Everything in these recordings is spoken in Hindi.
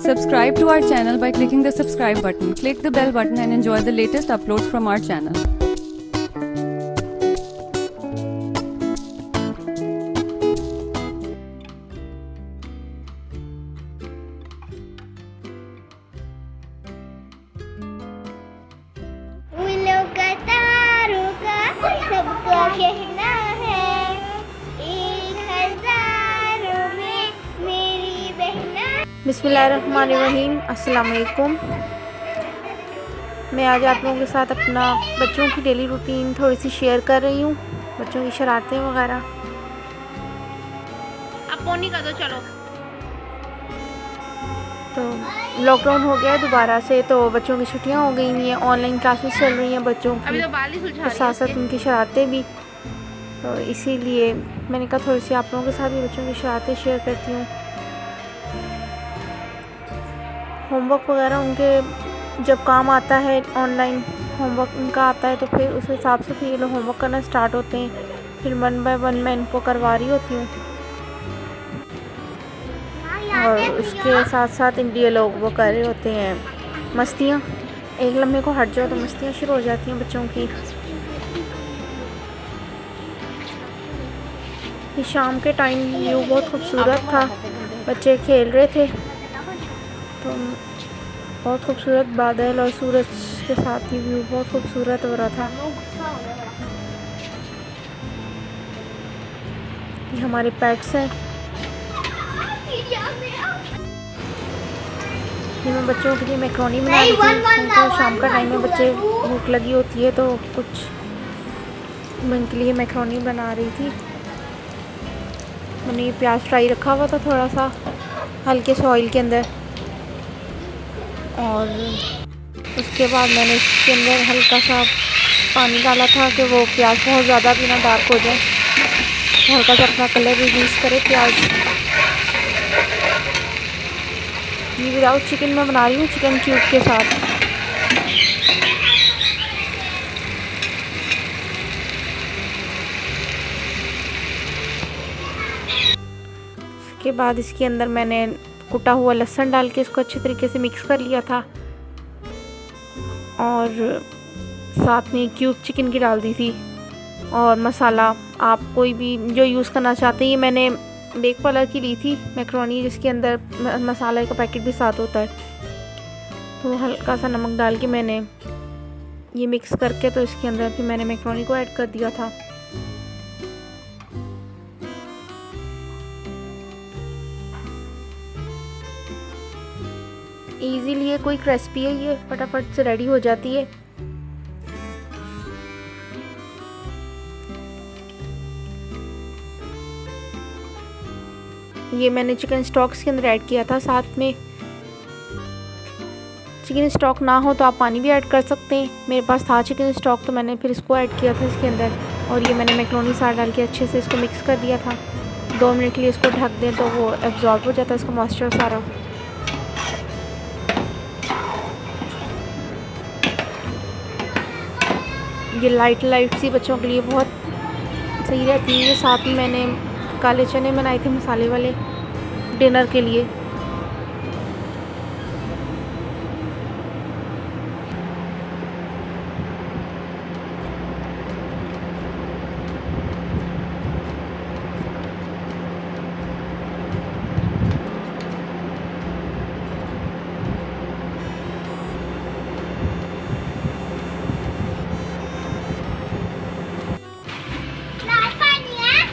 Subscribe to our channel by clicking the subscribe button. Click the bell button and enjoy the latest uploads from our channel. फूलों का तारों का सबको कहना है, 1000 में मेरी बहना। बिस्मिल्लाहिर्रहमानिर्रहीम। अस्सलाम वालेकुम। मैं आज आप लोगों के साथ अपना बच्चों की डेली रूटीन थोड़ी सी शेयर कर रही हूँ, बच्चों की शरारतें वगैरह। अब पोनी कर दो चलो। तो लॉकडाउन हो गया है दोबारा से, तो बच्चों की छुट्टियाँ हो गई हैं, ऑनलाइन क्लासेस चल रही हैं बच्चों अभी की, तो बाल ही सुलझा और साथ साथ उनकी शरारतें भी। तो इसीलिए मैंने कहा थोड़ी सी आप लोगों के साथ भी बच्चों की शरारतें शेयर करती हूँ। होमवर्क वगैरह उनके जब काम आता है, ऑनलाइन होमवर्क उनका आता है, तो फिर उस हिसाब से फिर ये लोग होमवर्क करना स्टार्ट होते हैं। फिर 1 बाय 1 मैं इनको करवा रही होती हूँ, और उसके साथ साथ ये लोग वो कर रहे होते हैं मस्तियाँ। एक लम्हे को हट जाओ तो मस्तियाँ शुरू हो जाती हैं बच्चों की। ये शाम के टाइम व्यू बहुत खूबसूरत था, बच्चे खेल रहे थे, तो बहुत खूबसूरत बादल और सूरज के साथ ही व्यू बहुत खूबसूरत हो रहा था। ये हमारे पेट्स हैं। ये मैं बच्चों के लिए मैक्रोनी बना रही थी, तो शाम का टाइम में बच्चे भूख लगी होती है, तो कुछ मैं इनके लिए मैक्रोनी बना रही थी। मैंने ये प्याज फ्राई रखा हुआ था थोड़ा सा हल्के से ऑयल के अंदर, और उसके बाद मैंने इसके अंदर हल्का सा पानी डाला था कि वो प्याज बहुत ज़्यादा भी ना डार्क हो जाए, तो हल्का सा अपना कलर रिलीज़ करे प्याज। ये विदाउट चिकन मैं बना रही हूँ, चिकन क्यूब के साथ। उसके बाद इसके अंदर मैंने कुटा हुआ लहसुन डाल के इसको अच्छे तरीके से मिक्स कर लिया था, और साथ में क्यूब चिकन की डाल दी थी। और मसाला आप कोई भी जो यूज़ करना चाहते हैं, ये मैंने बेक पार्लर की ली थी मैक्रोनी, जिसके अंदर मसाले का पैकेट भी साथ होता है। तो हल्का सा नमक डाल के मैंने ये मिक्स करके, तो इसके अंदर फिर मैंने मैक्रोनी को ऐड कर दिया था। इजीली ये कोई क्रिस्पी है, ये फटाफट से रेडी हो जाती है। ये मैंने चिकन स्टॉक्स के अंदर ऐड किया था साथ में। चिकन स्टॉक ना हो तो आप पानी भी ऐड कर सकते हैं, मेरे पास था चिकन स्टॉक, तो मैंने फिर इसको ऐड किया था इसके अंदर। और ये मैंने मैक्रोनी साथ डाल के अच्छे से इसको मिक्स कर दिया था। 2 मिनट के लिए इसको ढक दें तो वो एब्जॉर्ब हो जाता है इसका मॉइस्चर सारा। ये लाइट सी बच्चों के लिए बहुत सही रहती है। ये साथ में मैंने काले चने बनाए थे मसाले वाले डिनर के लिए।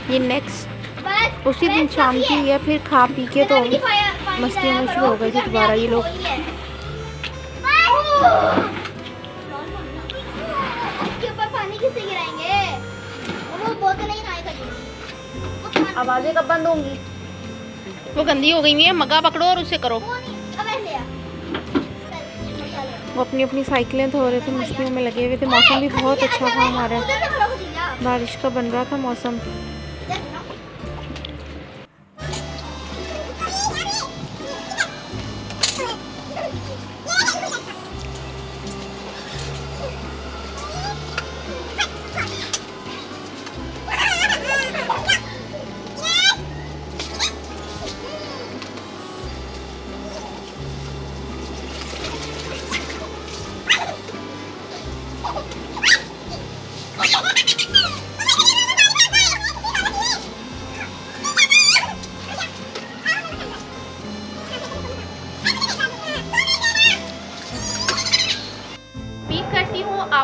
ये नेक्स्ट उसी दिन शाम की है, फिर खा पी के तो मस्तियों में शुरू हो गए थे दोबारा ये लोग। आवाज़ें कब बंद होंगी? वो गंदी हो गई है, मग्गा पकड़ो और उसे करो। वो अपनी अपनी साइकिलें धो रहे थे, मस्तियों में लगे हुए थे। मौसम भी बहुत अच्छा था हमारा, बारिश का बन रहा था मौसम।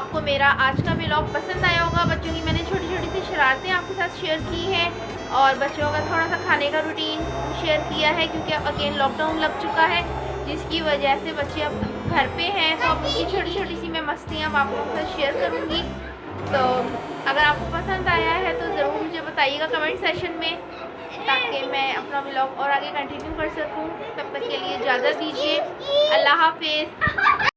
आपको मेरा आज का व्लॉग पसंद आया होगा। बच्चों की मैंने छोटी छोटी सी शरारतें आपके साथ शेयर की हैं और बच्चों का थोड़ा सा खाने का रूटीन शेयर किया है, क्योंकि अब अगेन लॉकडाउन लग चुका है, जिसकी वजह से बच्चे अब घर पे हैं। तो अब उनकी छोटी छोटी सी मैं मस्तियाँ आप लोगों के साथ शेयर करूँगी। तो अगर आपको पसंद आया है तो ज़रूर मुझे बताइएगा कमेंट सेशन में, ताकि मैं अपना व्लॉग और आगे कंटिन्यू कर सकूँ। तब तक के लिए इजाज़त दीजिए। अल्लाह हाफिज़।